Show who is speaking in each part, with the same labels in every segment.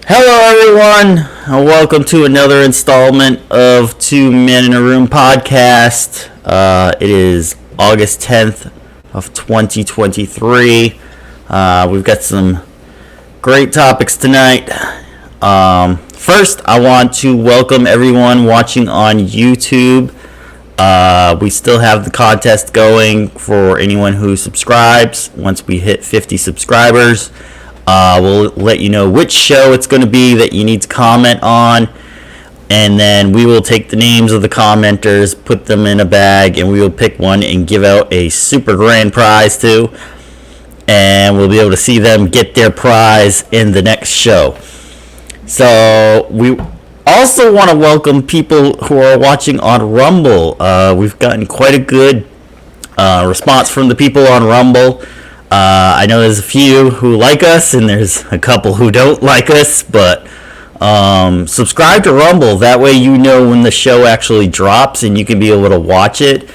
Speaker 1: Hello, everyone, and welcome to another installment of Two Men in a Room podcast. It is August 10th of 2023. We've got some great topics tonight. First, I want to welcome everyone watching on YouTube. We still have the contest going for anyone who subscribes. Once we hit 50 subscribers, we'll let you know which show it's going to be that you need to comment on, and then we will take the names of the commenters, put them in a bag, and we will pick one and give out a super grand prize to, and we'll be able to see them get their prize in the next show. So we also want to welcome people who are watching on Rumble. We've gotten quite a good response from the people on Rumble. I know there's a few who like us, and there's a couple who don't like us, but subscribe to Rumble. That way you know when the show actually drops, and you can be able to watch it.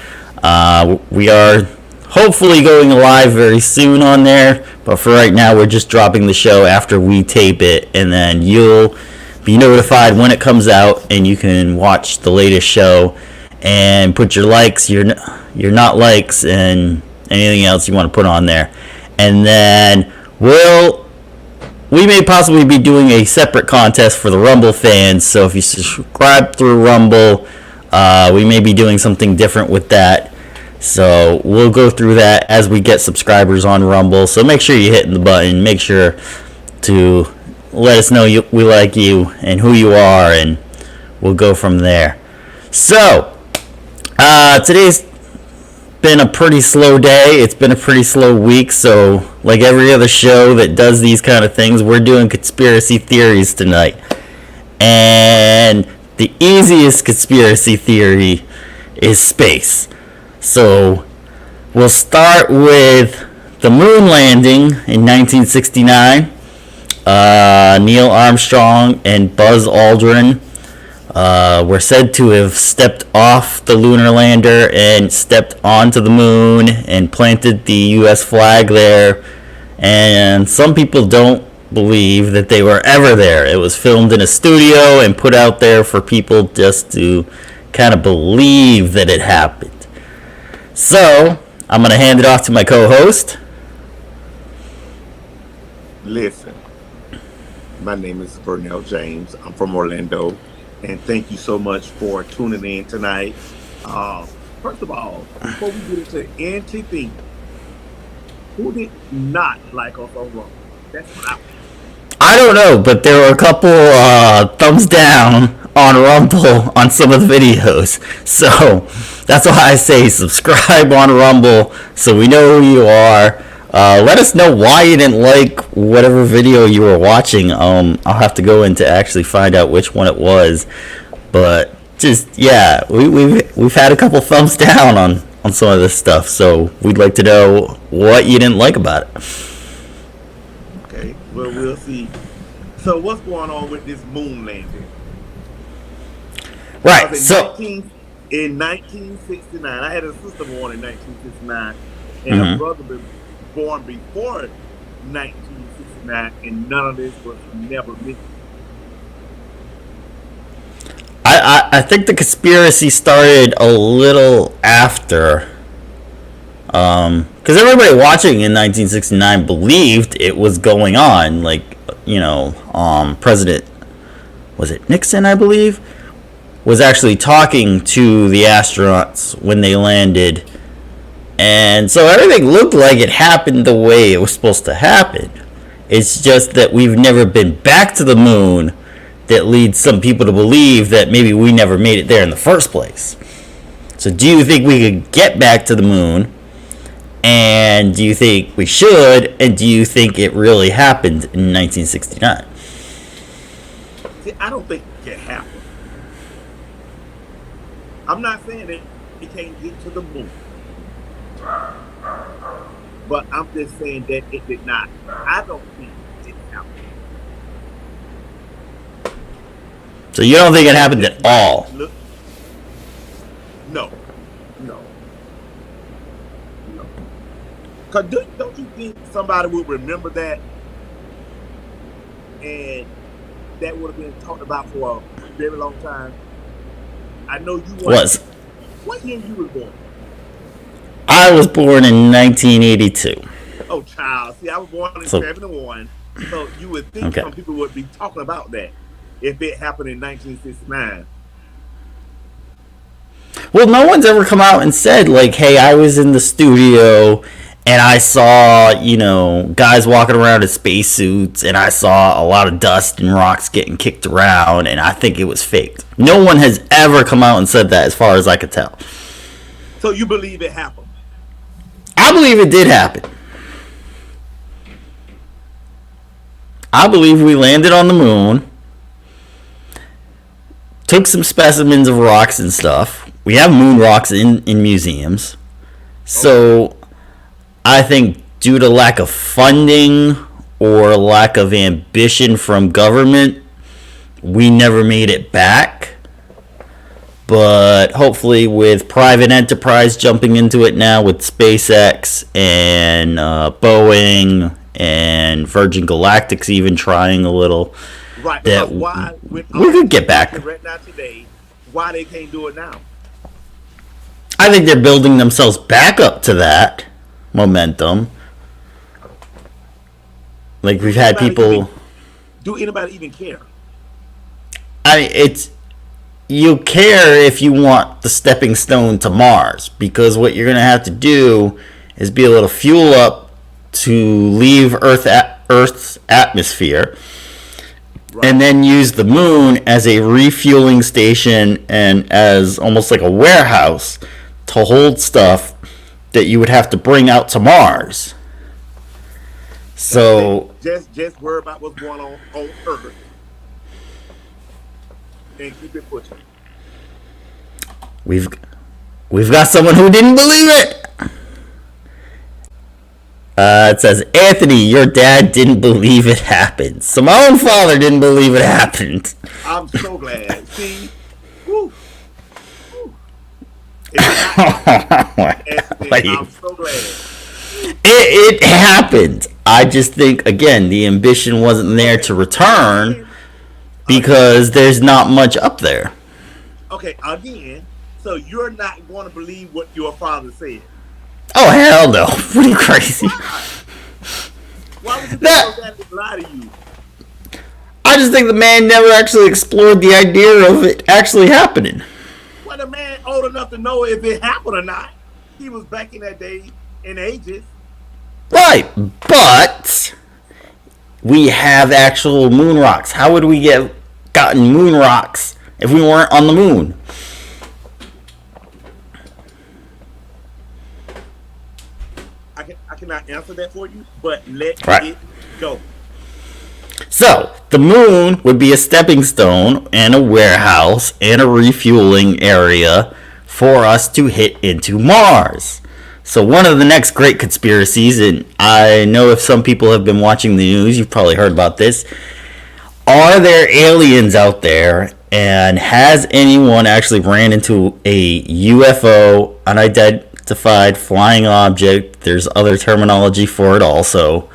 Speaker 1: We are hopefully going live very soon on there, but for right now, we're just dropping the show after we tape it, and then you'll be notified when it comes out, and you can watch the latest show and put your likes, your not likes, and anything else you want to put on there. And then we may possibly be doing a separate contest for the Rumble fans. So if you subscribe through Rumble, we may be doing something different with that. So we'll go through that as we get subscribers on Rumble. So make sure you're hitting the button. Make sure to let us know we like you and who you are, and we'll go from there. So today's been a pretty slow day. It's been a pretty slow week. So like every other show that does these kind of things, we're doing conspiracy theories tonight. And the easiest conspiracy theory is space. So we'll start with the moon landing in 1969. Neil Armstrong and Buzz Aldrin were said to have stepped off the lunar lander and stepped onto the moon and planted the U.S. flag there. And some people don't believe that they were ever there. It was filmed in a studio and put out there for people just to kind of believe that it happened. So I'm going to hand it off to my co-host.
Speaker 2: Listen, my name is Vernell James. I'm from Orlando. And thank you so much for tuning in tonight. First of all, before we get into anything, who did not like us on Rumble? That's what
Speaker 1: I don't know, but there were a couple thumbs down on Rumble on some of the videos. So that's why I say subscribe on Rumble so we know who you are. Let us know why you didn't like whatever video you were watching. I'll have to go in to actually find out which one it was. But just, yeah, we've had a couple thumbs down on some of this stuff. So we'd like to know what you didn't like about it.
Speaker 2: Okay, well, we'll see. So what's going on with this moon landing?
Speaker 1: Right,
Speaker 2: in 1969, I had a sister born in 1969, and a brother born before 1969, and none of this was never mentioned.
Speaker 1: I think the conspiracy started a little after, because everybody watching in 1969 believed it was going on. Like, President, was it Nixon, I believe, was actually talking to the astronauts when they landed. And so everything looked like it happened the way it was supposed to happen. It's just that we've never been back to the moon that leads some people to believe that maybe we never made it there in the first place. So do you think we could get back to the moon? And do you think we should? And do you think it really happened in 1969?
Speaker 2: See, I don't think it happened. I'm not saying that it can't get to the moon. But I'm just saying that it did not. I don't think it happened.
Speaker 1: So you don't think it happened at all?
Speaker 2: No. Because don't you think somebody would remember that and that would have been talked about for a very long time. I know you
Speaker 1: Was.
Speaker 2: What year you was born?
Speaker 1: I was born in 1982.
Speaker 2: Oh, child. See, I was born in
Speaker 1: So-
Speaker 2: 71. So you would think
Speaker 1: Okay.
Speaker 2: some people would be talking about that if it happened in 1969.
Speaker 1: Well, no one's ever come out and said, like, hey, I was in the studio and I saw, guys walking around in spacesuits and I saw a lot of dust and rocks getting kicked around and I think it was faked. No one has ever come out and said that as far as I could tell.
Speaker 2: So you believe it happened?
Speaker 1: I believe it did happen. I believe we landed on the moon, took some specimens of rocks and stuff. We have moon rocks in museums. So I think due to lack of funding or lack of ambition from government, we never made it back. But hopefully with private enterprise jumping into it now with SpaceX and Boeing and Virgin Galactic's even trying a little,
Speaker 2: Right.
Speaker 1: that
Speaker 2: Because why? With
Speaker 1: we could get back.
Speaker 2: right now today, why they can't do it now?
Speaker 1: I think they're building themselves back up to that momentum. Like we've had people.
Speaker 2: Do anybody even care?
Speaker 1: You care if you want the stepping stone to Mars, because what you're going to have to do is be able to fuel up to leave Earth's atmosphere,
Speaker 2: Right.
Speaker 1: and then use the moon as a refueling station and as almost like a warehouse to hold stuff that you would have to bring out to Mars. So
Speaker 2: just worry about what's going on Earth and keep it pushing.
Speaker 1: we've got someone who didn't believe it. It says, Anthony, your dad didn't believe it happened. So my own father didn't believe it happened.
Speaker 2: I'm so glad. See, woo, woo. It's not, Anthony, I'm so glad.
Speaker 1: It happened. I just think, again, the ambition wasn't there to return because there's not much up there.
Speaker 2: Okay, again, so you're not going to believe what your father said.
Speaker 1: Oh, hell no. What are you crazy?
Speaker 2: Why would you
Speaker 1: That-
Speaker 2: think that to lie to you?
Speaker 1: I just think the man never actually explored the idea of it actually happening.
Speaker 2: Well, the man old enough to know if it happened or not. He was back in that day in ages.
Speaker 1: Right, but we have actual moon rocks. How would we get gotten moon rocks if we weren't on the moon?
Speaker 2: I cannot answer that for you, but let
Speaker 1: Right.
Speaker 2: it go.
Speaker 1: So, the moon would be a stepping stone and a warehouse and a refueling area for us to hit into Mars. So, one of the next great conspiracies, and I know if some people have been watching the news, you've probably heard about this. Are there aliens out there? And has anyone actually ran into a UFO, unidentified flying object? There's other terminology for it also.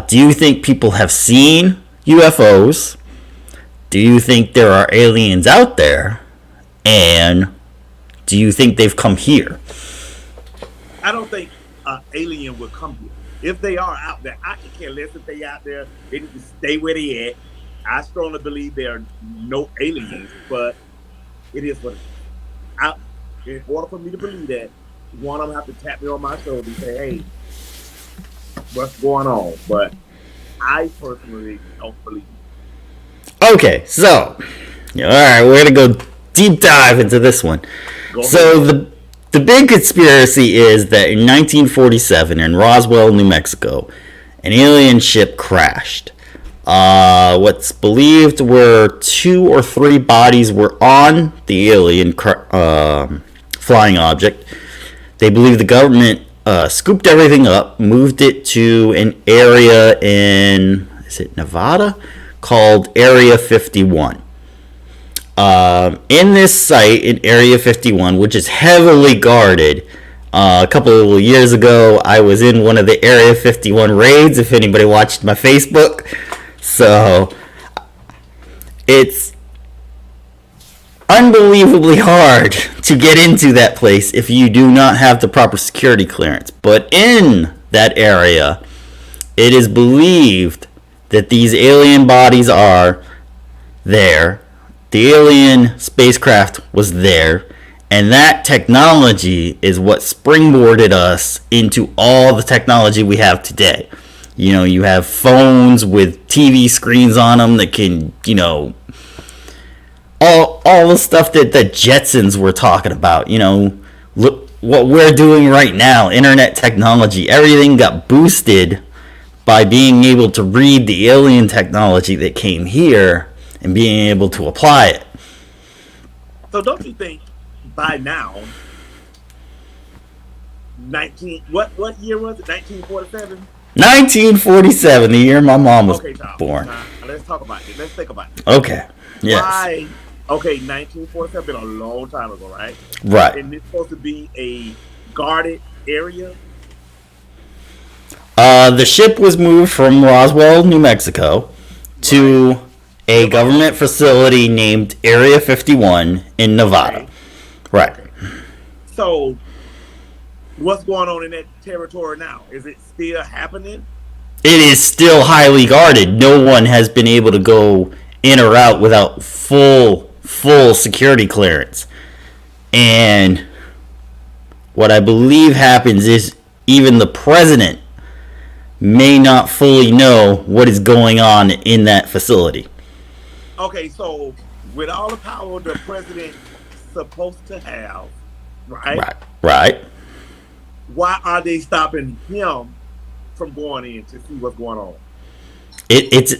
Speaker 1: Do you think people have seen UFOs? Do you think there are aliens out there? And do you think they've come here?
Speaker 2: I don't think an alien will come here. If they are out there, I can care less if they out there. They need to stay where they at. I strongly believe there are no aliens, but it is what it is. In order for me to believe that, one of them have to tap me on my shoulder and say, hey, what's going on? But I personally don't believe it.
Speaker 1: Okay, so, alright, we're going to go deep dive into this one.
Speaker 2: Go
Speaker 1: So,
Speaker 2: ahead.
Speaker 1: the big conspiracy is that in 1947 in Roswell, New Mexico, an alien ship crashed. What's believed were 2 or 3 bodies were on the alien flying object. They believe the government scooped everything up, moved it to an area in, is it Nevada? Called Area 51. In this site, in Area 51, which is heavily guarded, a couple of years ago, I was in one of the Area 51 raids, if anybody watched my Facebook. So, It's unbelievably hard to get into that place if you do not have the proper security clearance. But in that area, it is believed that these alien bodies are there. The alien spacecraft was there. And that technology is what springboarded us into all the technology we have today. You know, you have phones with TV screens on them that can, you know, all the stuff that the Jetsons were talking about. You know, look what we're doing right now, internet technology. Everything got boosted by being able to read the alien technology that came here and being able to apply it.
Speaker 2: So don't you think by now, what year was it? 1947?
Speaker 1: 1947, the year my mom was born.
Speaker 2: Now, let's talk about it. Let's think about it.
Speaker 1: Okay. Yes.
Speaker 2: Why? Okay, 1947 been a long time ago, right?
Speaker 1: Right.
Speaker 2: And it's supposed to be a guarded area.
Speaker 1: The ship was moved from Roswell, New Mexico, to a government facility named Area 51 in Nevada.
Speaker 2: Okay.
Speaker 1: Right.
Speaker 2: Okay. So, what's going on in that territory now? Is it still happening?
Speaker 1: It is still highly guarded. No one has been able to go in or out without full security clearance. And what I believe happens is even the president may not fully know what is going on in that facility.
Speaker 2: Okay, so with all the power the president supposed to have,
Speaker 1: Right.
Speaker 2: Why are they stopping him from going in to see what's going on?
Speaker 1: It's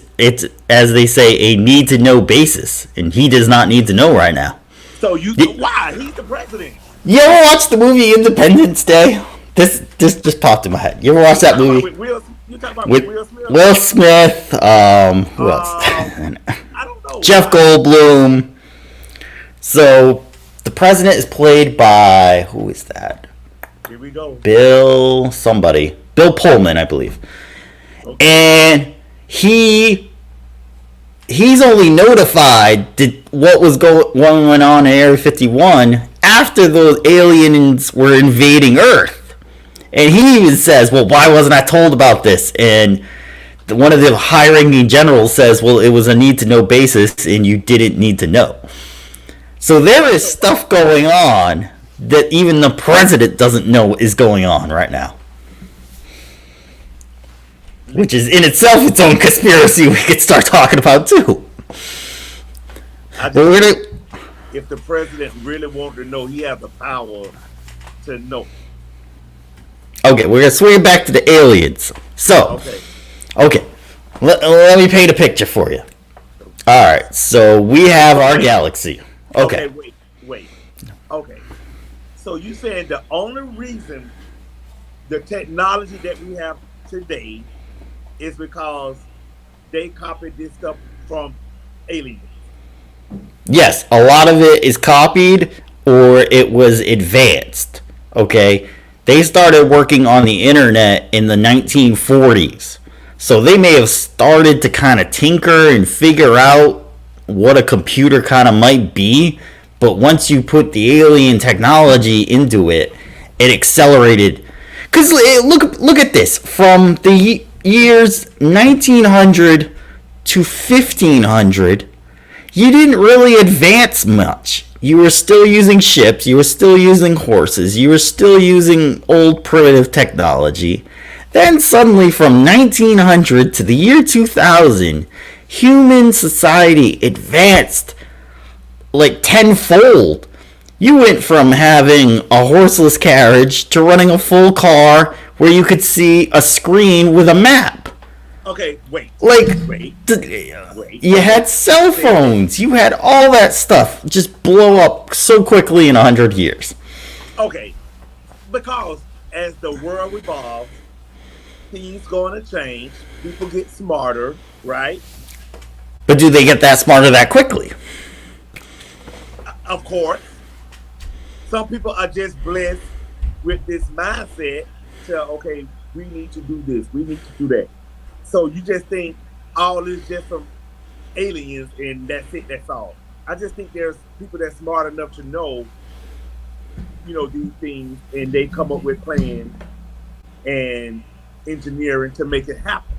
Speaker 1: as they say, a need to know basis, and he does not need to know right now.
Speaker 2: So why? He's the president.
Speaker 1: You ever watch the movie Independence Day? This just popped in my head. You ever watch that movie?
Speaker 2: You talking about Will Smith?
Speaker 1: Will Smith. Who else?
Speaker 2: I don't know.
Speaker 1: Jeff Goldblum. So the president is played by, who is that?
Speaker 2: Here we go.
Speaker 1: Bill Pullman, I believe. Okay. And he's only notified what was going on in Area 51 after those aliens were invading Earth. And he even says, well, why wasn't I told about this? And one of the high-ranking generals says, well, it was a need-to-know basis, and you didn't need to know. So there is stuff going on that even the president doesn't know is going on right now. Which is in itself its own conspiracy we could start talking about, too.
Speaker 2: If the president really wanted to know, he has the power to know.
Speaker 1: Okay, we're going to swing back to the aliens. So, okay. Let me paint a picture for you. All right, so we have our galaxy. Okay.
Speaker 2: Wait. Okay. So you said the only reason the technology that we have today is because they copied this stuff from aliens.
Speaker 1: Yes, a lot of it is copied or it was advanced. Okay? They started working on the internet in the 1940s. So they may have started to kind of tinker and figure out what a computer kind of might be. But once you put the alien technology into it, it accelerated. Because look at this. From the years 1900 to 1500, you didn't really advance much. You were still using ships, you were still using horses, you were still using old primitive technology. Then suddenly from 1900 to the year 2000, human society advanced like tenfold. You went from having a horseless carriage to running a full car where you could see a screen with a map.
Speaker 2: Okay, wait.
Speaker 1: You had cell phones. You had all that stuff just blow up so quickly in 100 years.
Speaker 2: Okay, because as the world evolves, things going to change. People get smarter, right?
Speaker 1: But do they get that smarter that quickly?
Speaker 2: Of course. Some people are just blessed with this mindset to, okay, we need to do this, we need to do that. So you just think all is just aliens and that's it, that's all. I just think there's people that's smart enough to know, these things, and they come up with plans and engineering to make it happen.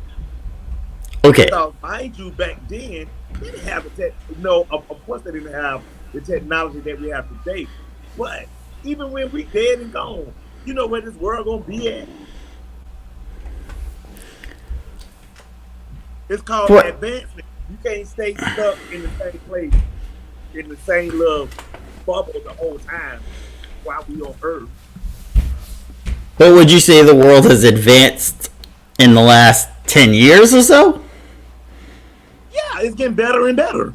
Speaker 1: Okay.
Speaker 2: So, mind you, back then, they didn't have the no, of course they didn't have the technology that we have today. But even when we dead and gone, you know where this world gonna be at? It's called
Speaker 1: What?
Speaker 2: advancement. You can't stay stuck in the same place, in the same little bubble the whole time while we on Earth.
Speaker 1: But would you say the world has advanced in the last 10 years or so?
Speaker 2: Yeah, it's getting better and better.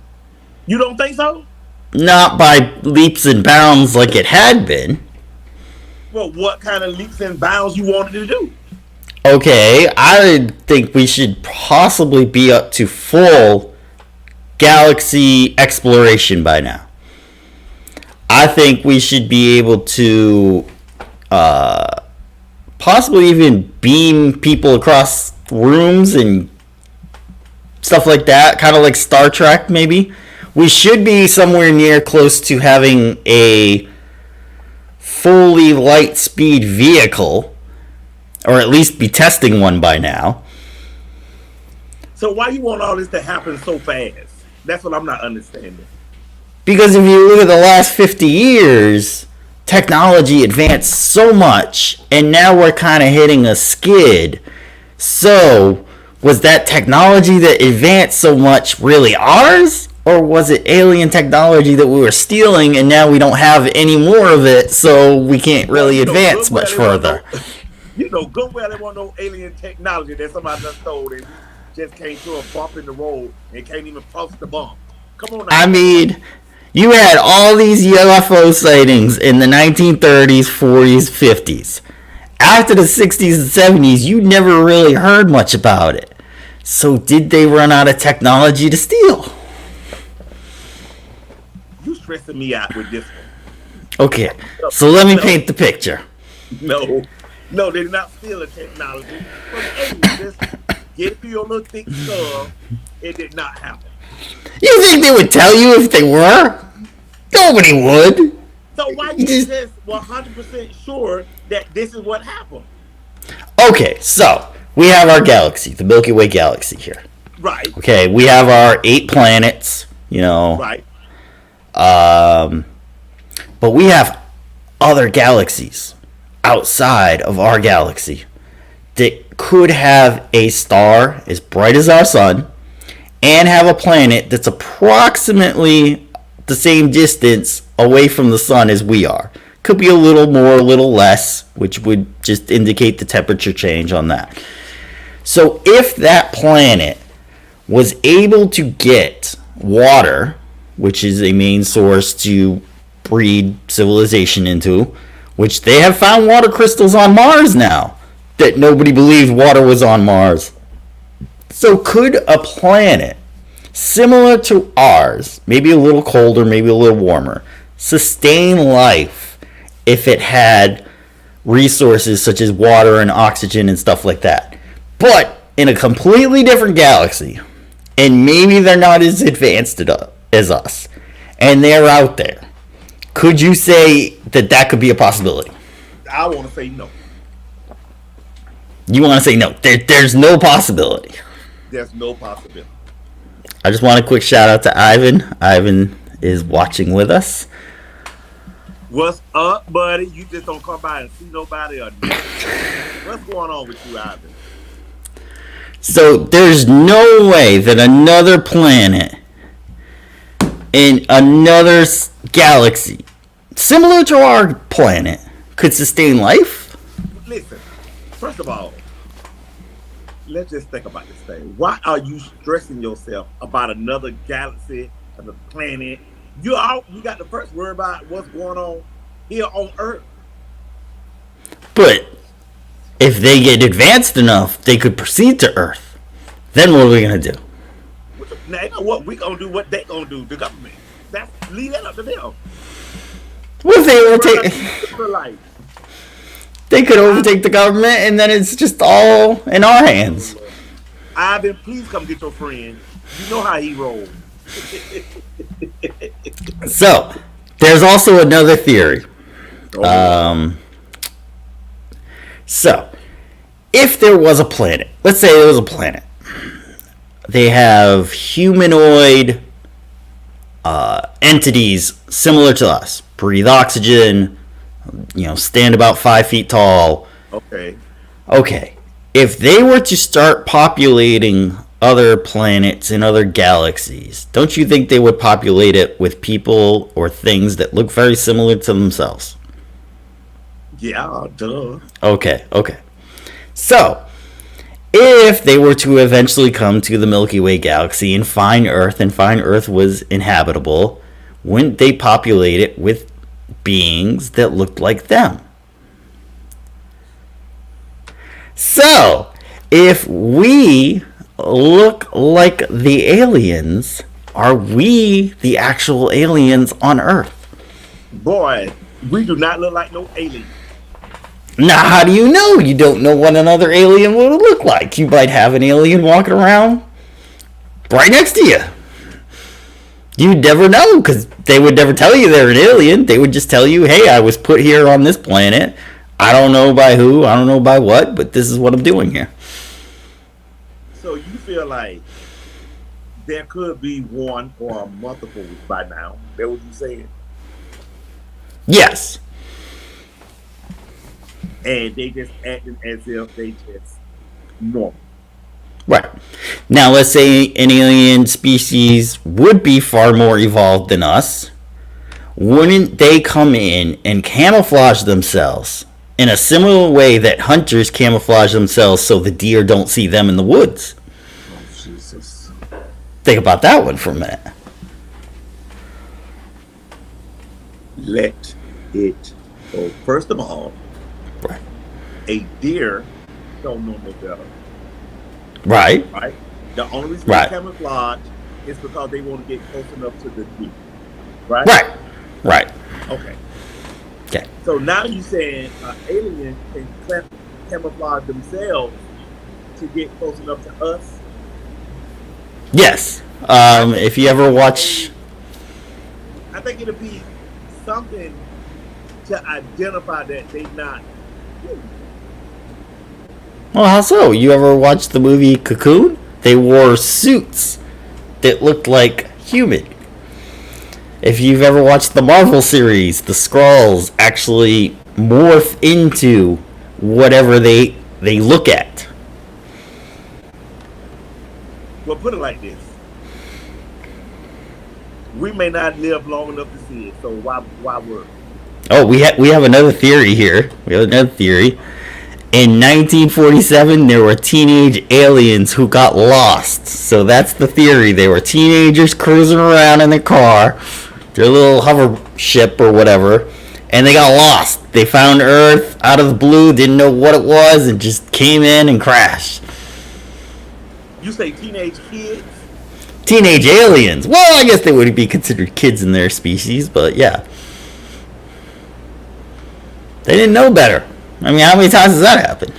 Speaker 2: You don't think so?
Speaker 1: Not by leaps and bounds like it had been.
Speaker 2: Well, what kind of leaps and bounds you wanted to do?
Speaker 1: Okay, I think we should possibly be up to full galaxy exploration by now. I think we should be able to possibly even beam people across rooms and stuff like that, kind of like Star Trek maybe. We should be somewhere near close to having a fully light speed vehicle, or at least be testing one by now.
Speaker 2: So why you want all this to happen so fast? That's what I'm not understanding.
Speaker 1: Because if you look at the last 50 years, technology advanced so much, and now we're kind of hitting a skid. So, was that technology that advanced so much really ours? Or was it alien technology that we were stealing and now we don't have any more of it, so we can't really advance much further?
Speaker 2: Good well there wasn't no alien technology that somebody just stole and just came to a bump in the road and can't even cross the bump. Come on now.
Speaker 1: I mean, you had all these UFO sightings in the 1930s, 40s, 50s. After the 60s and 70s, you never really heard much about it. So did they run out of technology to steal?
Speaker 2: You stressing me out with this one.
Speaker 1: Okay, so let me paint the picture.
Speaker 2: No, they did not steal the technology. But just get through your little thick skull. It did not happen.
Speaker 1: You think they would tell you if they were? Nobody would.
Speaker 2: So why you just 100% sure that this is what happened?
Speaker 1: Okay, so we have our galaxy, the Milky Way galaxy here.
Speaker 2: Right.
Speaker 1: Okay, we have our 8 planets,
Speaker 2: Right.
Speaker 1: But we have other galaxies outside of our galaxy that could have a star as bright as our sun and have a planet that's approximately the same distance away from the sun as we are. Could be a little more, a little less, which would just indicate the temperature change on that. So if that planet was able to get water, which is a main source to breed civilization into, which they have found water crystals on Mars now, that nobody believed water was on Mars. So could a planet similar to ours, maybe a little colder, maybe a little warmer, sustain life if it had resources such as water and oxygen and stuff like that? But in a completely different galaxy, and maybe they're not as advanced as us, and they're out there, could you say that could be a possibility?
Speaker 2: I want to say no.
Speaker 1: You want to say no? There's no possibility.
Speaker 2: There's no possibility.
Speaker 1: I just want a quick shout out to Ivan. Ivan is watching with us.
Speaker 2: What's up, buddy? You just don't come by and see nobody or nothing. What's going on with you, Ivan?
Speaker 1: So there's no way that another planet in another galaxy similar to our planet could sustain life?
Speaker 2: Listen, first of all, let's just think about this thing. Why are you stressing yourself about another galaxy, another planet? You got to first worry about what's going on here on Earth.
Speaker 1: But if they get advanced enough, they could proceed to Earth. Then what are we gonna do?
Speaker 2: Now, you know what we gonna do? What they gonna do? The government. Leave that up to them.
Speaker 1: What if they overtake? They could overtake the government, and then it's just all in our hands.
Speaker 2: Ivan, please come get your friend. You know how he rolls.
Speaker 1: So, there's also another theory.
Speaker 2: Oh,
Speaker 1: So, if there was a planet, let's say there was a planet, they have humanoid entities similar to us, breathe oxygen, stand about 5 feet tall.
Speaker 2: okay.
Speaker 1: Okay, if they were to start populating other planets and other galaxies, don't you think they would populate it with people or things that look very similar to themselves?
Speaker 2: Yeah, duh.
Speaker 1: Okay. So, if they were to eventually come to the Milky Way galaxy and find Earth was inhabitable, wouldn't they populate it with beings that looked like them? So, if we look like the aliens, are we the actual aliens on Earth?
Speaker 2: Boy, we do not look like no alien.
Speaker 1: Now, how do you know? You don't know what another alien would look like. You might have an alien walking around right next to you. You'd never know, because they would never tell you they're an alien. They would just tell you, hey, I was put here on this planet. I don't know by who, I don't know by what, but this is what I'm doing here.
Speaker 2: So you feel like there could be one or multiple by now. That what you saying?
Speaker 1: Yes.
Speaker 2: And they just acting as if they just normal.
Speaker 1: Right. Now, let's say an alien species would be far more evolved than us. Wouldn't they come in and camouflage themselves in a similar way that hunters camouflage themselves so the deer don't see them in the woods?
Speaker 2: Oh, Jesus.
Speaker 1: Think about that one for a minute.
Speaker 2: Let it go. First of all,
Speaker 1: Right.
Speaker 2: a deer don't know no better,
Speaker 1: Right.
Speaker 2: right? The only reason
Speaker 1: Right.
Speaker 2: they camouflage is because they want to get close enough to the deer, right?
Speaker 1: Right.
Speaker 2: Okay.
Speaker 1: Okay.
Speaker 2: So now you saying an alien can camouflage themselves to get close enough to us?
Speaker 1: Yes. If you ever watch...
Speaker 2: I think it'll be something to identify that they not human.
Speaker 1: Well, how so? You ever watch the movie Cocoon? They wore suits that looked like human. If you've ever watched the Marvel series, the Skrulls actually morph into whatever they look at.
Speaker 2: Well, put it like this: we may not live long enough to see it, so why worry?
Speaker 1: Oh, we have another theory here. We have another theory. In 1947, there were teenage aliens who got lost. So that's the theory. They were teenagers cruising around in their car, their little hover ship or whatever, and they got lost. They found Earth out of the blue, didn't know what it was, and just came in and crashed.
Speaker 2: You say teenage kids?
Speaker 1: Teenage aliens. Well, I guess they would be considered kids in their species, but yeah. They didn't know better. I mean, how many times has that happened?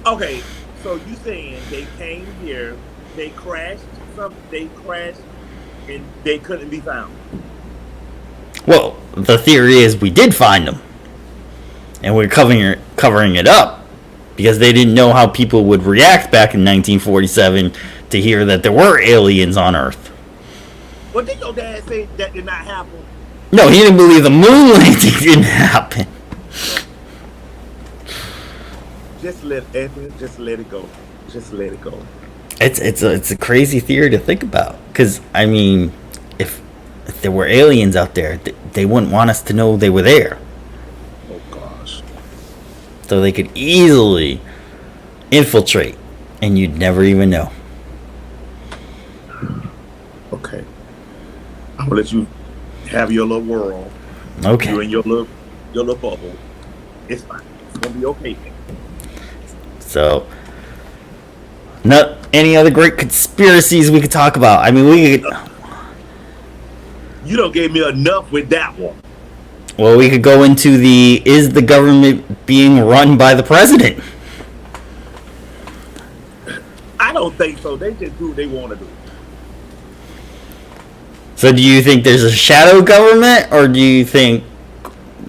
Speaker 2: Okay, so you saying they came here, they crashed, and they couldn't be found.
Speaker 1: Well, the theory is we did find them, and we're covering it up because they didn't know how people would react back in 1947 to hear that there were aliens on Earth.
Speaker 2: Well, did your dad say that did not happen?
Speaker 1: No, he didn't believe the moon landing didn't happen.
Speaker 2: Just let it go. Just let it go.
Speaker 1: It's a crazy theory to think about because I mean, if there were aliens out there, they wouldn't want us to know they were there.
Speaker 2: Oh gosh.
Speaker 1: So they could easily infiltrate, and you'd never even know.
Speaker 2: Okay. I'm gonna let you have your little world.
Speaker 1: Okay.
Speaker 2: You and your little bubble. It's fine. It's gonna be okay.
Speaker 1: So, not any other great conspiracies we could talk about. I mean, we could.
Speaker 2: You don't give me enough with that one.
Speaker 1: Well, we could go into is the government being run by the president?
Speaker 2: I don't think so. They just do what they want to do.
Speaker 1: So do you think there's a shadow government, or do you think,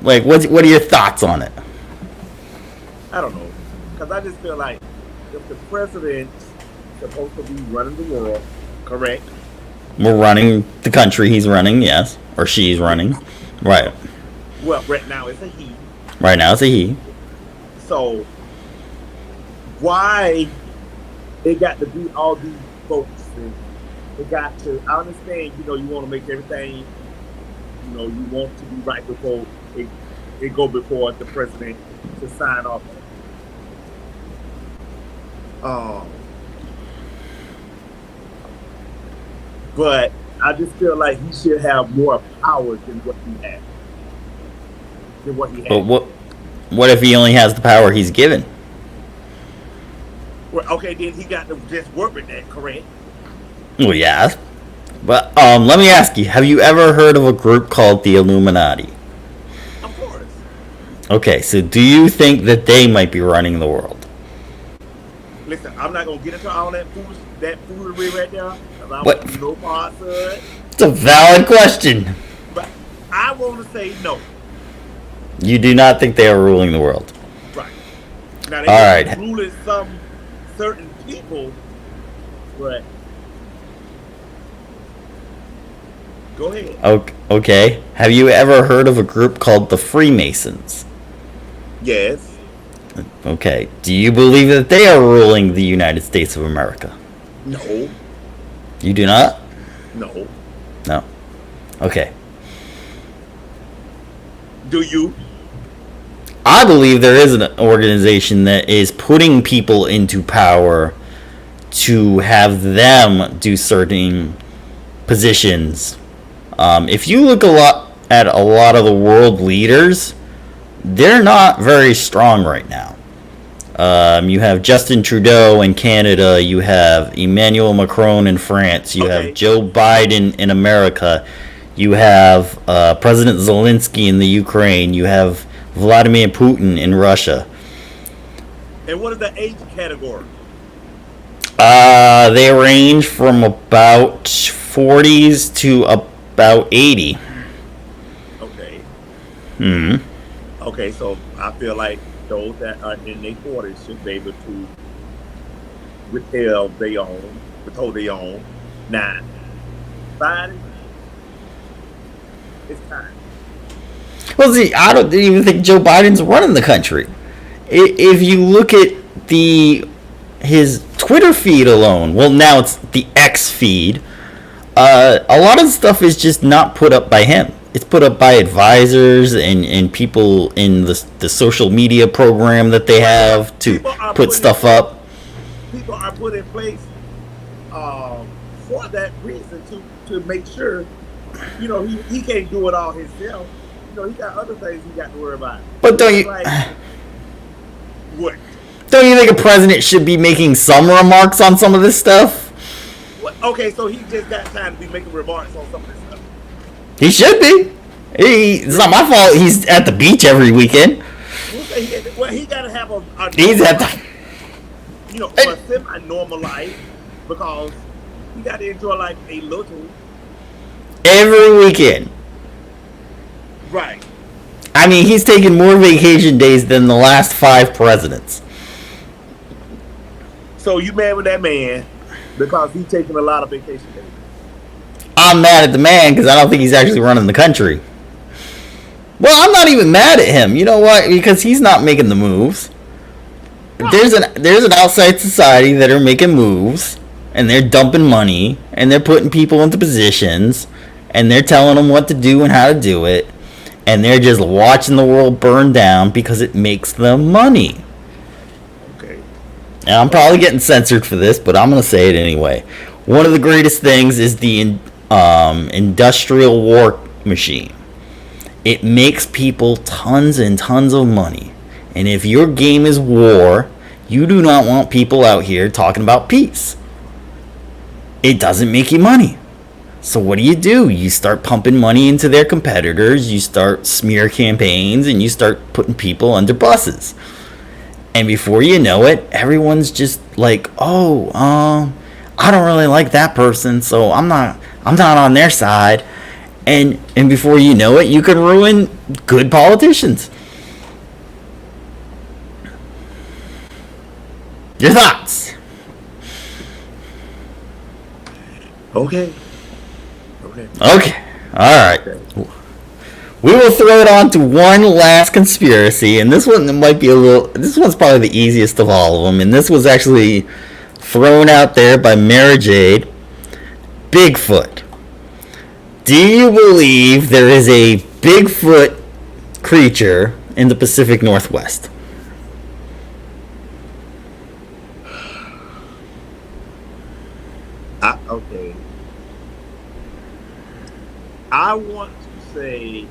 Speaker 1: like, what are your thoughts on it?
Speaker 2: I don't know, because I just feel like if the president's supposed to be running the world, correct?
Speaker 1: We're running the country. He's running, yes, or she's running, right?
Speaker 2: Well, right now it's a he.
Speaker 1: Right now it's a he.
Speaker 2: So why it got to be all these votes? And it got to. I understand, you want to make everything. You want to be right before it go before the president to sign off. But I just feel like he should have more power than what he has.
Speaker 1: But what if he only has the power he's given?
Speaker 2: Well, okay, then he got to just work with that, correct?
Speaker 1: Well, yeah. But let me ask you: have you ever heard of a group called the Illuminati?
Speaker 2: Of course.
Speaker 1: Okay, so do you think that they might be running the world?
Speaker 2: Listen, I'm not gonna get into all that foolery right there. I
Speaker 1: What?
Speaker 2: want no parts of it.
Speaker 1: It's a valid question.
Speaker 2: But I want to say no.
Speaker 1: You do not think they are ruling the world?
Speaker 2: Right. Now
Speaker 1: All
Speaker 2: they
Speaker 1: right.
Speaker 2: ruling some certain people, but go ahead.
Speaker 1: Okay. Have you ever heard of a group called the Freemasons?
Speaker 2: Yes.
Speaker 1: Okay. Do you believe that they are ruling the United States of America?
Speaker 2: No.
Speaker 1: You do not?
Speaker 2: No.
Speaker 1: No. Okay.
Speaker 2: Do you?
Speaker 1: I believe there is an organization that is putting people into power to have them do certain positions. If you look at a lot of the world leaders, they're not very strong right now. You have Justin Trudeau in Canada, you have Emmanuel Macron in France, you have Joe Biden in America, you have President Zelensky in the Ukraine, you have Vladimir Putin in Russia.
Speaker 2: And what is the age category?
Speaker 1: They range from about 40s to about 80.
Speaker 2: Okay. Okay, so I feel like those that are in their 40s should be able to withhold their own. Now, Biden, it's time.
Speaker 1: Well, see, I don't even think Joe Biden's running the country. If you look at his Twitter feed alone, well, now it's the X feed. A lot of stuff is just not put up by him. It's put up by advisors and people in the social media program that they have to put stuff up.
Speaker 2: People are put in place for that reason to make sure, he can't do it all himself. He got other things he got to worry about.
Speaker 1: But don't you?
Speaker 2: What?
Speaker 1: Don't you think a president should be making some remarks on some of this stuff?
Speaker 2: What? Okay, so he just got time to be making remarks on some of this stuff.
Speaker 1: He should be. It's not my fault. He's at the beach every weekend.
Speaker 2: Well, he got to have a
Speaker 1: He's at the.
Speaker 2: A semi-normal life because he got to enjoy life a little.
Speaker 1: Every weekend.
Speaker 2: Right.
Speaker 1: I mean, he's taken more vacation days than the last 5 presidents.
Speaker 2: So you mad with that man because he's taking a lot of vacation days?
Speaker 1: I'm mad at the man because I don't think he's actually running the country. Well, I'm not even mad at him. You know what? Because he's not making the moves. There's an outside society that are making moves, and they're dumping money, and they're putting people into positions, and they're telling them what to do and how to do it, and they're just watching the world burn down because it makes them money.
Speaker 2: Okay.
Speaker 1: And I'm probably getting censored for this, but I'm going to say it anyway. One of the greatest things is the industrial war machine. It makes people tons and tons of money. And if your game is war, you do not want people out here talking about peace. It doesn't make you money. So what do? You start pumping money into their competitors, you start smear campaigns, and you start putting people under buses. And before you know it, everyone's just like, I don't really like that person, so I'm not I'm not on their side. And before you know it, you can ruin good politicians. Your thoughts?
Speaker 2: Okay.
Speaker 1: Okay. All right. We will throw it on to one last conspiracy, and this one might be this one's probably the easiest of all of them, and this was actually thrown out there by Mara Jade. Bigfoot. Do you believe there is a Bigfoot creature in the Pacific Northwest?
Speaker 2: Okay. I want to say,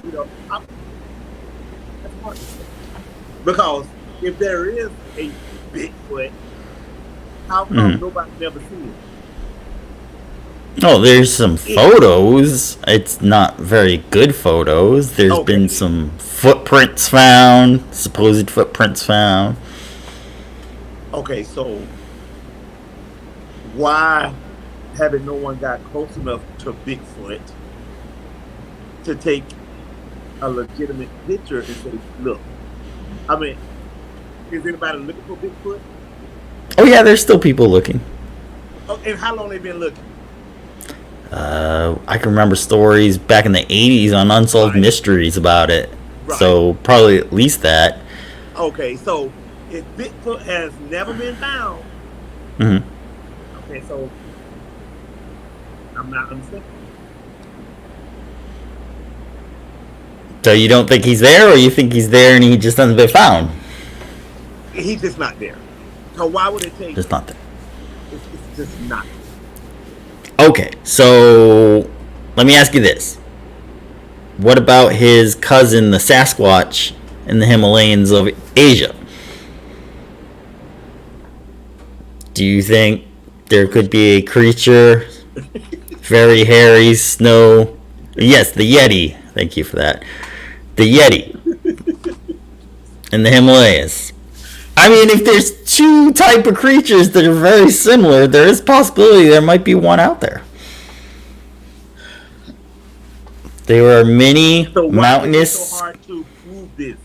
Speaker 2: that's hard to say. Because if there is a Bigfoot, how come nobody's never seen it?
Speaker 1: Oh, there's some photos. It's not very good photos. There's been some footprints found, supposed footprints found.
Speaker 2: Okay, so why haven't no one got close enough to Bigfoot to take a legitimate picture and say, look? I mean, is anybody looking for Bigfoot?
Speaker 1: Oh yeah, there's still people looking.
Speaker 2: Oh, and how long they been looking?
Speaker 1: I can remember stories back in the 80s on Unsolved Mysteries about it.
Speaker 2: Right.
Speaker 1: So probably at least that.
Speaker 2: Okay, so if Bigfoot has never been found, okay, so I'm not understanding.
Speaker 1: So you don't think he's there, or you think he's there and he just hasn't been found?
Speaker 2: He's just not there. So why would it take?
Speaker 1: Just not there.
Speaker 2: It's just not.
Speaker 1: Okay, so let me ask you this. What about his cousin, the Sasquatch, in the Himalayas of Asia? Do you think there could be a creature, very hairy, snow... Yes, the Yeti. Thank you for that. The Yeti in the Himalayas. I mean, if there's two type of creatures that are very similar, there is possibility there might be one out there. There are many mountainous.
Speaker 2: It's so hard to prove this.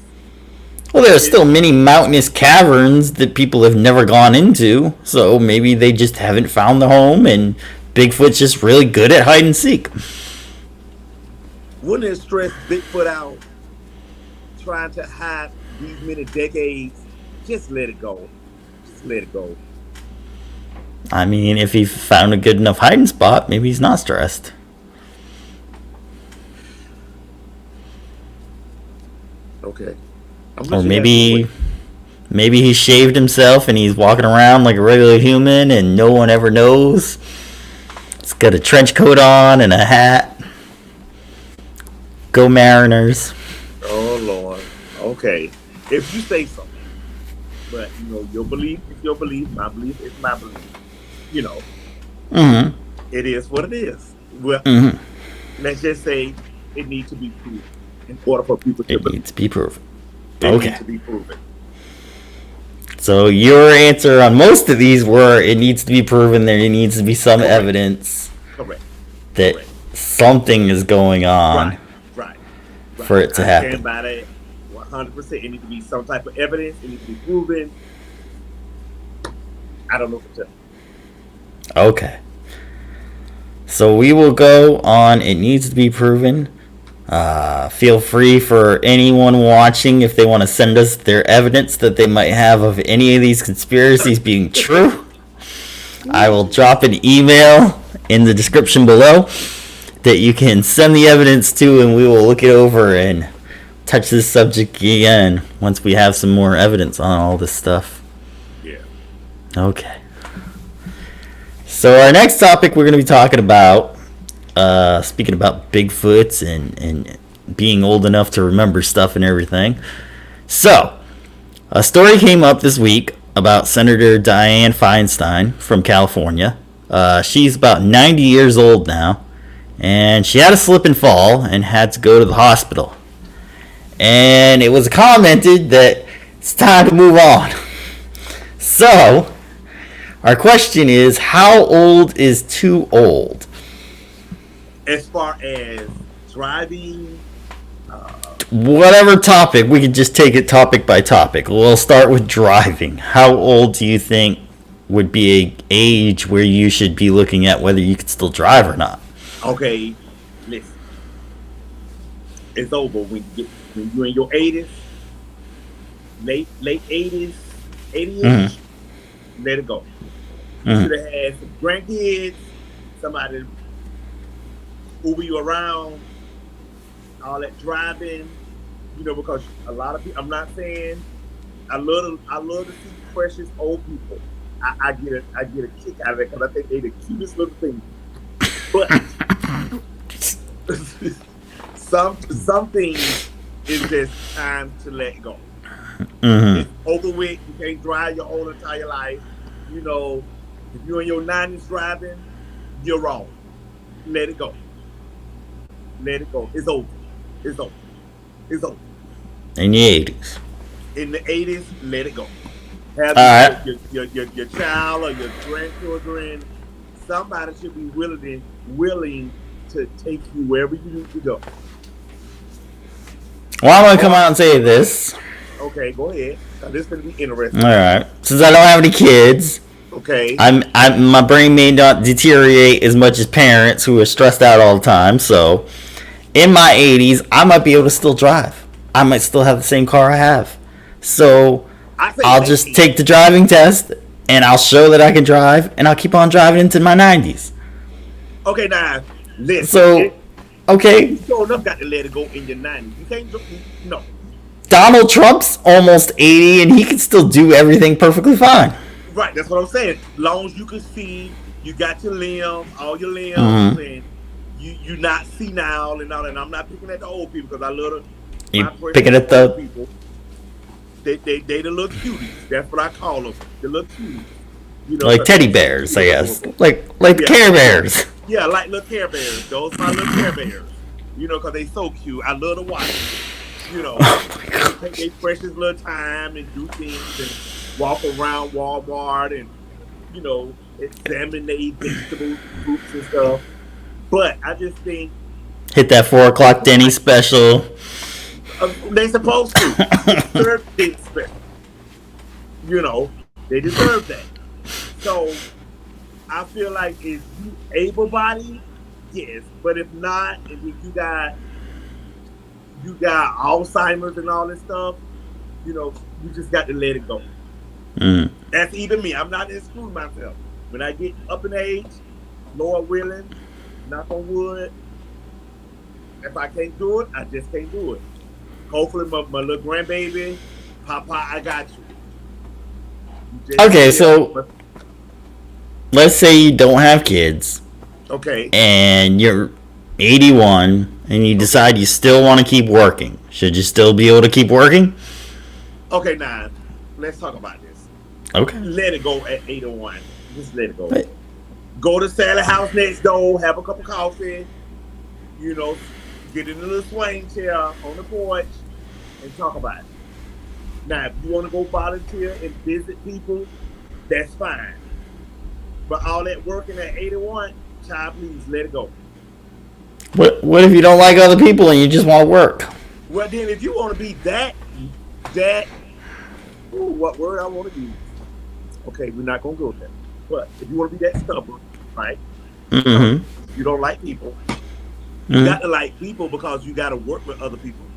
Speaker 1: Well, there are still many mountainous caverns that people have never gone into, so maybe they just haven't found the home, and Bigfoot's just really good at hide and seek.
Speaker 2: Wouldn't it stress Bigfoot out trying to hide these many decades? Just let it go. Just let it go.
Speaker 1: I mean, if he found a good enough hiding spot, maybe he's not stressed.
Speaker 2: Okay.
Speaker 1: Or maybe he shaved himself and he's walking around like a regular human and no one ever knows. He's got a trench coat on and a hat. Go Mariners.
Speaker 2: Oh, Lord. Okay. If you say so. But, your belief is your belief. My belief is my belief. It is what it is. Well, let's just say it needs to be proven in order for people to believe.
Speaker 1: It needs to be proven.
Speaker 2: It
Speaker 1: Okay.
Speaker 2: needs to be proven.
Speaker 1: So your answer on most of these were it needs to be proven there needs to be some evidence that something is going on
Speaker 2: Right.
Speaker 1: for it to happen.
Speaker 2: I stand by that 100%. It needs to be some type of evidence. It needs to be proven. I don't know for sure.
Speaker 1: Okay. So we will go on it needs to be proven. Feel free for anyone watching if they want to send us their evidence that they might have of any of these conspiracies being true. I will drop an email in the description below that you can send the evidence to, and we will look it over and touch this subject again once we have some more evidence on all this stuff.
Speaker 2: Yeah.
Speaker 1: Okay. So our next topic we're going to be talking about, speaking about Bigfoots and being old enough to remember stuff and everything. So, a story came up this week about Senator Dianne Feinstein from California. She's about 90 years old now, and she had a slip and fall and had to go to the hospital. And it was commented that it's time to move on. So, our question is, how old is too old?
Speaker 2: As far as driving, uh,
Speaker 1: Whatever topic, we could just take it topic by topic. We'll start with driving. How old do you think would be a age where you should be looking at whether you could still drive or not?
Speaker 2: okay, listen, it's over when you're in your 80s, late 80s, 80ish.
Speaker 1: Mm-hmm.
Speaker 2: Let it go. You should
Speaker 1: Mm-hmm.
Speaker 2: have had some grandkids, somebody Uber you around, all that driving. Because a lot of people. I'm not saying I love to see precious old people. I get a kick out of it because I think they're the cutest little thing. But some things is just time to let go. It's
Speaker 1: Mm-hmm.
Speaker 2: over with. You can't drive your whole entire life. You know, if you're in your 90s driving, you're wrong. Let it go. Let it go. It's over. It's over. It's over.
Speaker 1: In the 80s.
Speaker 2: In the 80s, let it go. Have
Speaker 1: All right.
Speaker 2: your child or your grandchildren. Somebody should be willing to take you wherever you need to go.
Speaker 1: Well, I'm going to come
Speaker 2: Or
Speaker 1: out and say this.
Speaker 2: okay, go ahead. Now, this is gonna be
Speaker 1: All
Speaker 2: interesting.
Speaker 1: right. Since I don't have any kids,
Speaker 2: Okay.
Speaker 1: my brain may not deteriorate as much as parents who are stressed out all the time. So, in my 80s, I might be able to still drive. I might still have the same car I have. So,
Speaker 2: I say
Speaker 1: I'll
Speaker 2: late
Speaker 1: just take the
Speaker 2: 80s.
Speaker 1: driving test and I'll show that I can drive and I'll keep on driving into my 90s.
Speaker 2: Okay, now listen.
Speaker 1: So,
Speaker 2: You
Speaker 1: okay,
Speaker 2: sure enough got to let it go in your 90s. You can't do no.
Speaker 1: Donald Trump's almost 80 and he can still do everything perfectly fine.
Speaker 2: Right, that's what I'm saying. Long as you can see, you got your limbs, all your limbs,
Speaker 1: Mm-hmm.
Speaker 2: and you not senile and all that. And I'm not picking at the old people because I love
Speaker 1: You
Speaker 2: my precious
Speaker 1: picking at
Speaker 2: old
Speaker 1: the,
Speaker 2: people. They the little cuties. That's what I call them, the little cuties.
Speaker 1: like,
Speaker 2: 'Cause
Speaker 1: teddy
Speaker 2: they so
Speaker 1: bears,
Speaker 2: cute
Speaker 1: I
Speaker 2: and
Speaker 1: guess.
Speaker 2: adorable.
Speaker 1: Like the
Speaker 2: Yeah,
Speaker 1: Care Bears.
Speaker 2: yeah, like little Care Bears. Those my little Care Bears. Because they so cute. I love to watch them.
Speaker 1: Oh my
Speaker 2: They take
Speaker 1: gosh.
Speaker 2: their precious little time and do things and walk around Walmart and examine their vegetables and fruits and stuff. But I just think
Speaker 1: Hit that 4 o'clock Denny
Speaker 2: like
Speaker 1: special.
Speaker 2: they're supposed to. They deserve things special. They deserve that. So I feel like if you able bodied, yes. But if not, and if you got Alzheimer's and all this stuff, you just got to let it go.
Speaker 1: Mm.
Speaker 2: That's even me. I'm not excluding myself. When I get up in age, Lord willing, knock on wood, if I can't do it, I just can't do it. Hopefully, my little grandbaby, Papa, I got you. You just
Speaker 1: Okay,
Speaker 2: yeah,
Speaker 1: so
Speaker 2: but
Speaker 1: let's say you don't have kids
Speaker 2: okay,
Speaker 1: and you're 81 and you
Speaker 2: okay,
Speaker 1: decide you still want to keep working. Should you still be able to keep working?
Speaker 2: okay. Now, let's talk about this.
Speaker 1: Okay.
Speaker 2: Let it go at 8:01. Just let it go.
Speaker 1: But
Speaker 2: Go to Sally House next door, have a cup of coffee. You know, get in a little swing chair on the porch and talk about it. Now, if you want to go volunteer and visit people, that's fine. But all that working at 81, child, please let it go.
Speaker 1: what if you don't like other people and you just want to work?
Speaker 2: Well, then, if you want to be that, ooh, what word I want to use? Okay, we're not gonna go there. But if you want to be that stubborn, right? Stubborn.
Speaker 1: Mm-hmm.
Speaker 2: You don't like people. You
Speaker 1: Mm-hmm.
Speaker 2: got to like people because you got to work with other people.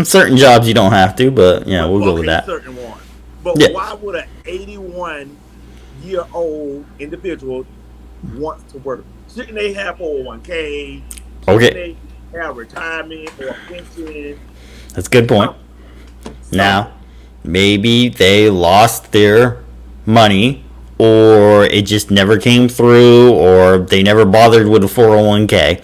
Speaker 1: Certain jobs you don't have to, but yeah, we'll
Speaker 2: Well,
Speaker 1: go with
Speaker 2: okay,
Speaker 1: that.
Speaker 2: certain one. But
Speaker 1: Yeah.
Speaker 2: why would an 81-year-old individual want to work? Shouldn't they have 401k? Shouldn't
Speaker 1: Okay,
Speaker 2: they have retirement or a pension?
Speaker 1: that's a good point.
Speaker 2: Something.
Speaker 1: Now,
Speaker 2: Something.
Speaker 1: maybe they lost their money, or it just never came through, or they never bothered with a 401k.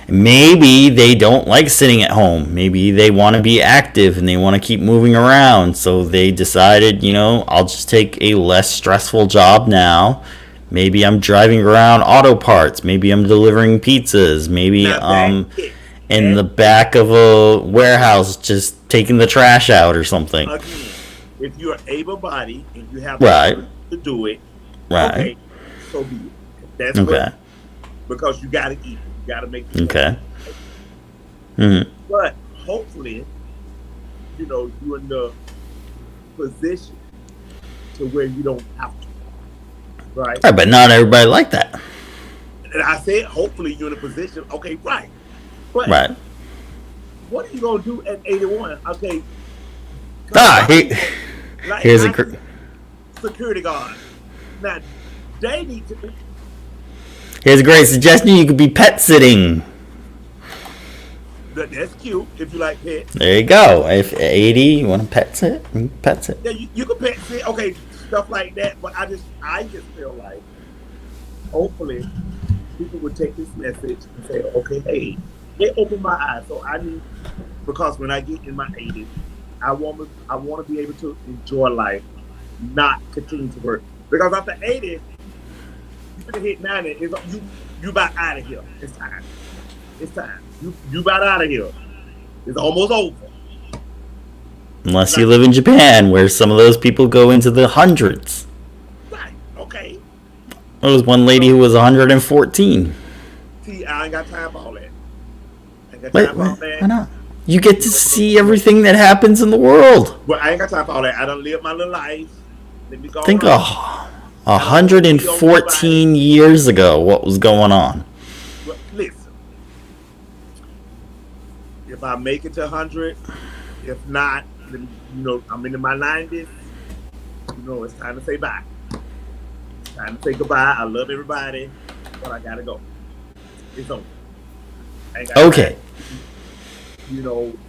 Speaker 1: Maybe they don't like sitting at home. Maybe they want to be active and they want to keep moving around. So they decided, I'll just take a less stressful job now. Maybe I'm driving around auto parts. Maybe I'm delivering pizzas. Maybe
Speaker 2: Now that
Speaker 1: I'm
Speaker 2: it,
Speaker 1: in
Speaker 2: that
Speaker 1: the back of a warehouse just taking the trash out or something.
Speaker 2: again, if you're able-bodied and you have the
Speaker 1: Right,
Speaker 2: ability to do it,
Speaker 1: right.
Speaker 2: okay, so be it. If that's what
Speaker 1: Okay.
Speaker 2: because you got to eat. You got to make.
Speaker 1: Okay. Mm-hmm.
Speaker 2: But hopefully, you're in the position to where you don't have to. Right.
Speaker 1: Right, but not everybody like that.
Speaker 2: And I said, hopefully, you're in a position. Okay, right. But
Speaker 1: Right.
Speaker 2: what are you gonna do at 81? Okay.
Speaker 1: Here's a
Speaker 2: security guard. Now, they need to.
Speaker 1: Here's a great suggestion. You could be pet sitting.
Speaker 2: That's cute if you like pets.
Speaker 1: There you go. If 80, you want to pet sit? You can pet sit.
Speaker 2: Yeah, you can pet sit. Okay, stuff like that. But I just feel like, hopefully, people would take this message and say, okay, hey, it opened my eyes. So I need, because when I get in my 80s, I want to be able to enjoy life, not continue to work. Because after 80, you can hit 90. You about out of here. It's time. It's time. You about out of here. It's almost over.
Speaker 1: Unless you live in Japan, where some of those people go into the hundreds.
Speaker 2: Right. Okay.
Speaker 1: There was one lady who was 114.
Speaker 2: See, I ain't got time for all that.
Speaker 1: Why not? You get to see everything that happens in the world.
Speaker 2: Well, I ain't got time for all that. I done lived my little life. Let me go.
Speaker 1: Think 114 years ago, what was going on?
Speaker 2: Well, listen. If I make it to 100, if not, then, I'm into my 90s. It's time to say bye. It's time to say goodbye. I love everybody, but I gotta go. It's over.
Speaker 1: Okay.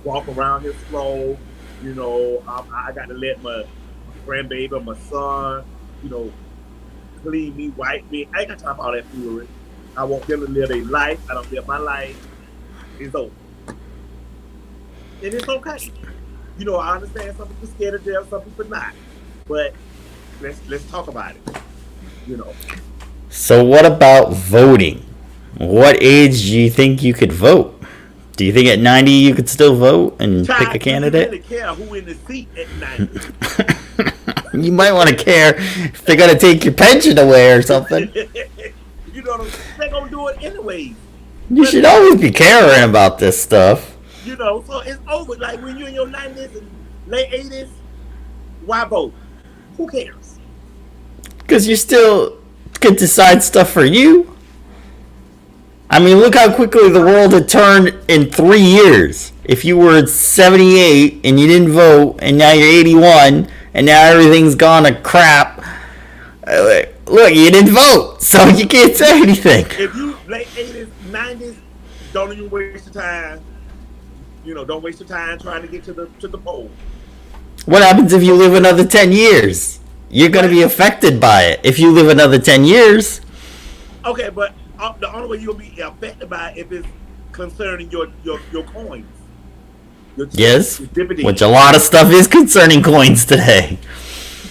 Speaker 2: Walk around here slow. I got to let my grandbaby or my son, clean me, wipe me. I ain't got time for all that foolery. I want them to live their life. I don't live my life. It's over. And it's okay. I understand some people scared of death, some people not. But let's talk about it.
Speaker 1: So what about voting? What age do you think you could vote? Do you think at 90 you could still vote and pick a candidate?
Speaker 2: I really care who in the seat at 90.
Speaker 1: You might want to care if they're going to take your pension away or something.
Speaker 2: They're going to do it anyways.
Speaker 1: You should always be caring about this stuff.
Speaker 2: So it's over. Like when you're in your 90s and late 80s, why vote? Who cares?
Speaker 1: Because you still can decide stuff for you. I mean, look how quickly the world had turned in 3 years. If you were 78 and you didn't vote, and now you're 81, and now everything's gone to crap. Look, you didn't vote, so you can't say anything.
Speaker 2: If you late 80s, 90s, don't even waste your time. Don't waste your time trying to get to the poll.
Speaker 1: What happens if you live another 10 years? You're going to be affected by it if you live another 10 years.
Speaker 2: Okay, but the only way you'll be affected by it if it's concerning your coins.
Speaker 1: Yes, which a lot of stuff is concerning coins today.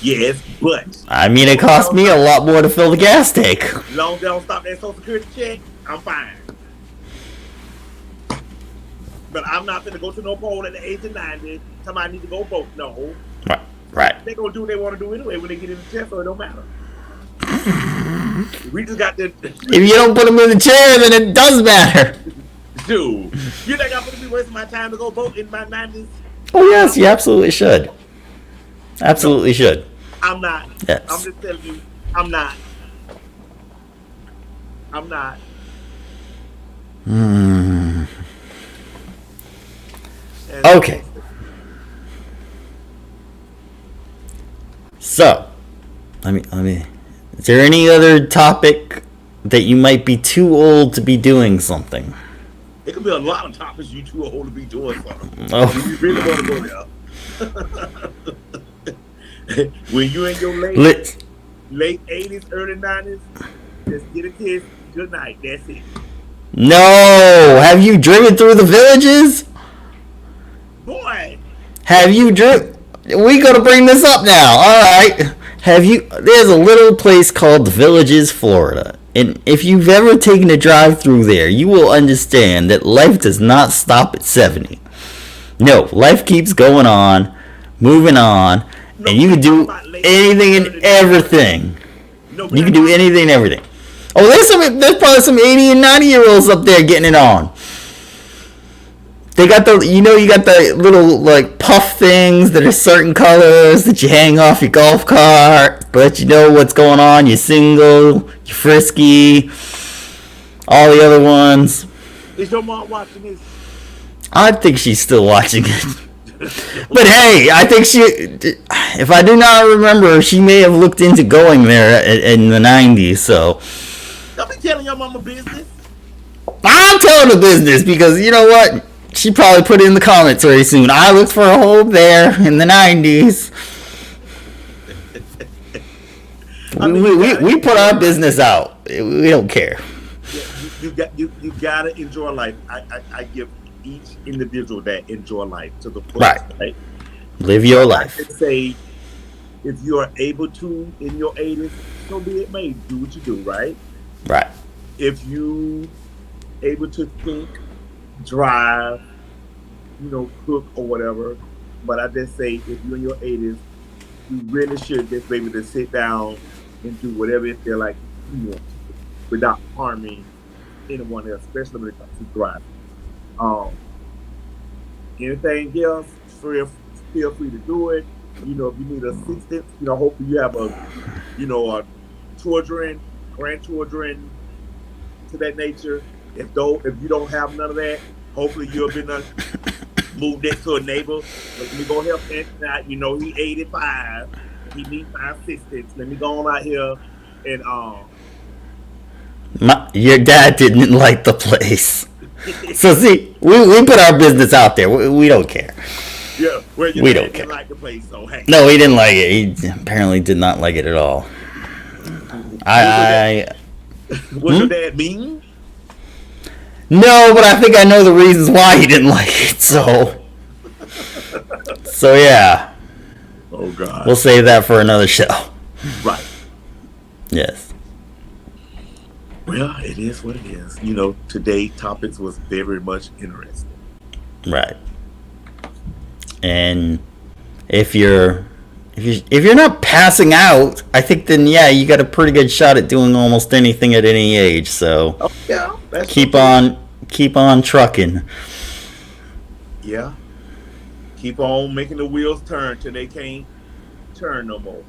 Speaker 2: Yes, but
Speaker 1: I mean, it cost me a lot more to fill the gas tank.
Speaker 2: As long as they don't stop that Social Security check, I'm fine. But I'm not going to go to no poll at the age of 90. Somebody need to go vote. No.
Speaker 1: Right.
Speaker 2: They're going to do what they want to do anyway when they get in the chair, so it don't matter. We just got the...
Speaker 1: If you don't put them in the chair, then it does matter.
Speaker 2: Dude, you think I'm going to be wasting my time to go vote in my 90s?
Speaker 1: Oh, yes, you absolutely should. Absolutely should.
Speaker 2: I'm not.
Speaker 1: Yes.
Speaker 2: I'm just telling you, I'm not.
Speaker 1: Okay. So, let me. Is there any other topic that you might be too old to be doing something?
Speaker 2: It could be a lot of topics you too old to be doing something.
Speaker 1: Oh.
Speaker 2: If you really want to go there. When you in your late 80s, early 90s, just get a kiss. Good night. That's it.
Speaker 1: No. Have you driven through the villages?
Speaker 2: Boy.
Speaker 1: Have you driven? We gotta bring this up now. All right. Have you? There's a little place called Villages, Florida. And if you've ever taken a drive through there, you will understand that life does not stop at 70. No, life keeps going on, moving on, and you can do anything and everything. You can do anything and everything. Oh, there's probably some 80 and 90-year-olds up there getting it on. They got you got the little like puff things that are certain colors that you hang off your golf cart, let you know what's going on. You're single, you're frisky, all the other ones.
Speaker 2: Is your mom watching this?
Speaker 1: I think she's still watching it. But hey, I think if I do not remember, she may have looked into going there in the 90s, so.
Speaker 2: Don't be telling your mama business.
Speaker 1: I'm telling the business because you know what? She probably put it in the comments very soon. I looked for a hole there in the 90s. We put our business out. We don't care.
Speaker 2: Yeah, you gotta enjoy life. I give each individual that enjoy life to the fullest. Right.
Speaker 1: Live your life.
Speaker 2: I can say, if you are able to in your 80s, so be it may. Do what you do, right?
Speaker 1: Right.
Speaker 2: If you able to think, drive, cook or whatever, but I just say if you're in your 80s, you really should just be able to sit down and do whatever you feel like you want to do without harming anyone else, especially when it comes to driving. Anything else, feel free to do it. If you need assistance, hopefully you have a children, grandchildren to that nature. If you don't have none of that, hopefully you'll be moved next to a neighbor. Let me go help Anthony out. He 85. He needs my assistance. Let me go on out here and
Speaker 1: your dad didn't like the place. So see, we put our business out there. We don't care.
Speaker 2: Yeah,
Speaker 1: we don't care.
Speaker 2: Like the place, so hey.
Speaker 1: No, he didn't like it. He apparently did not like it at all.
Speaker 2: Was your dad mean?
Speaker 1: No, but I think I know the reasons why he didn't like it. So yeah.
Speaker 2: Oh God.
Speaker 1: We'll save that for another show.
Speaker 2: Right.
Speaker 1: Yes.
Speaker 2: Well, it is what it is. Today's topics was very much interesting.
Speaker 1: Right. And if you're not passing out, I think then you got a pretty good shot at doing almost anything at any age. So keep on trucking.
Speaker 2: Yeah. Keep on making the wheels turn till they can't turn no more.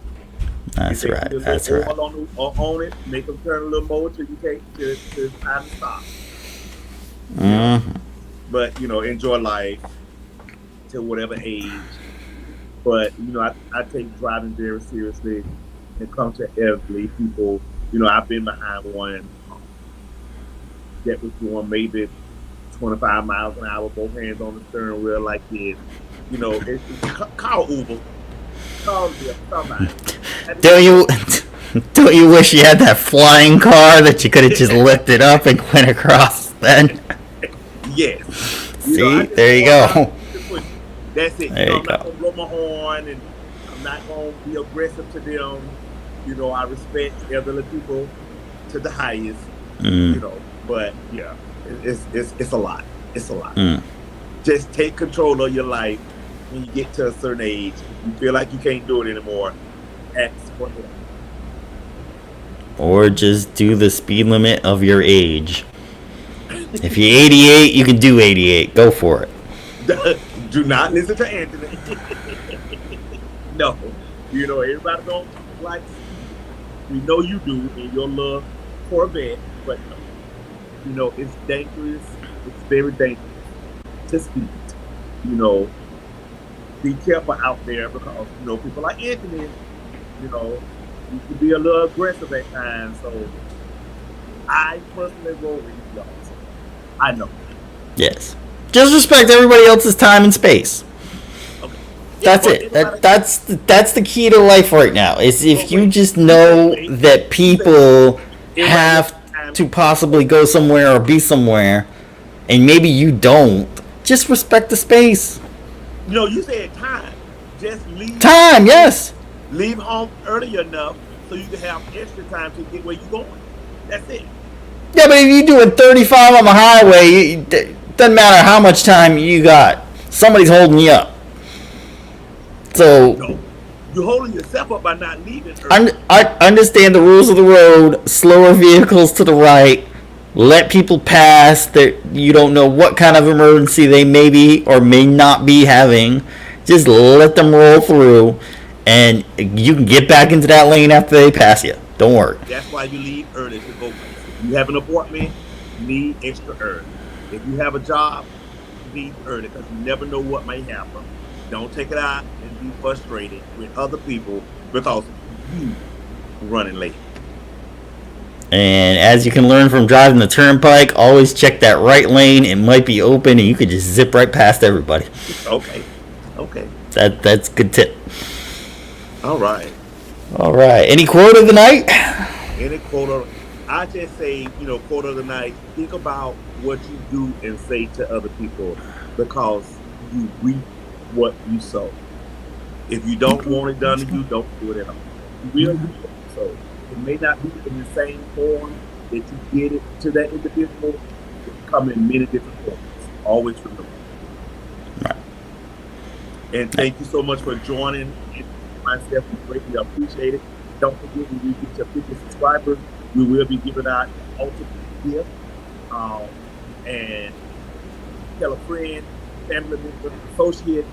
Speaker 1: That's right. That's right.
Speaker 2: On it, make them turn a little more till you can't. Till it's time to stop.
Speaker 1: Mm-hmm.
Speaker 2: But enjoy life to whatever age. But I take driving very seriously. When it comes to elderly people, I've been behind one that was doing maybe 25 miles an hour, both hands on the steering wheel like this. Call Uber. Call somebody.
Speaker 1: Don't you wish you had that flying car that you could have just lifted up and went across then?
Speaker 2: Yes.
Speaker 1: See, there you go.
Speaker 2: That's it.
Speaker 1: There you
Speaker 2: I'm not going to blow my horn, and I'm not going to be aggressive to them. I respect elderly people to the highest. But yeah, it's a lot. It's a lot. Just take control of your life when you get to a certain age. If you feel like you can't do it anymore, ask for help.
Speaker 1: Or just do the speed limit of your age. If you're 88, you can do 88. Go for it.
Speaker 2: Do not listen to Anthony. No. Everybody don't like speed. We know you do in your little Corvette, but no. It's dangerous. It's very dangerous to speed. Be careful out there because, people like Anthony, you can be a little aggressive at times. So I personally roll with you guys. I know.
Speaker 1: Yes. Just respect everybody else's time and space.
Speaker 2: Okay.
Speaker 1: That's it. That's the key to life right now. Is if you just know that people have to possibly go somewhere or be somewhere, and maybe you don't, just respect the space.
Speaker 2: You said time. Just leave.
Speaker 1: Time, yes.
Speaker 2: Leave home early enough so you can have extra time to get where you're going. That's it.
Speaker 1: Yeah, but if you're doing 35 on the highway, it doesn't matter how much time you got. Somebody's holding you up. So,
Speaker 2: you're holding yourself up by not leaving early.
Speaker 1: I understand the rules of the road. Slower vehicles to the right. Let people pass. That you don't know what kind of emergency they may be or may not be having. Just let them roll through, and you can get back into that lane after they pass you. Don't worry.
Speaker 2: That's why you leave early to go places. If you have an appointment, you leave extra early. If you have a job, leave early because you never know what may happen. Don't take it out and be frustrated with other people because you running late.
Speaker 1: And as you can learn from driving the turnpike, always check that right lane. It might be open, and you could just zip right past everybody.
Speaker 2: Okay.
Speaker 1: That's a good tip.
Speaker 2: All right.
Speaker 1: Any quote of the night?
Speaker 2: Any quote I just say, quote of the night, think about what you do and say to other people because you reap what you sow. If you don't want it done to you, don't do it at all. You will reap what you sow. It may not be in the same form that you get it to that individual. It can come in many different forms. Always remember.
Speaker 1: Right.
Speaker 2: And thank you so much for joining myself. We greatly appreciate it. Don't forget, when we get to 50 subscribers, we will be giving out ultimate gift. And tell a friend, family member, associate,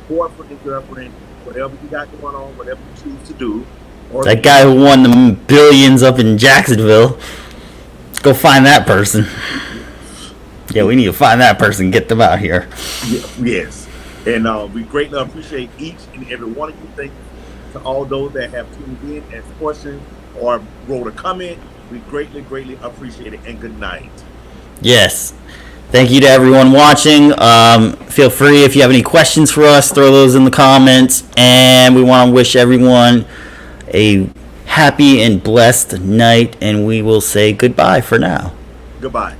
Speaker 2: boyfriend, girlfriend, whatever you got going on, whatever you choose to do. Or
Speaker 1: That guy who won the billions up in Jacksonville. Let's go find that person. Yeah, we need to find that person. Get them out here.
Speaker 2: Yes. And we greatly appreciate each and every one of you. Thank you to all those that have tuned in, asked questions, or wrote a comment. We greatly, greatly appreciate it. And good night.
Speaker 1: Yes. Thank you to everyone watching. Feel free, if you have any questions for us, throw those in the comments. And we want to wish everyone a happy and blessed night. And we will say goodbye for now.
Speaker 2: Goodbye.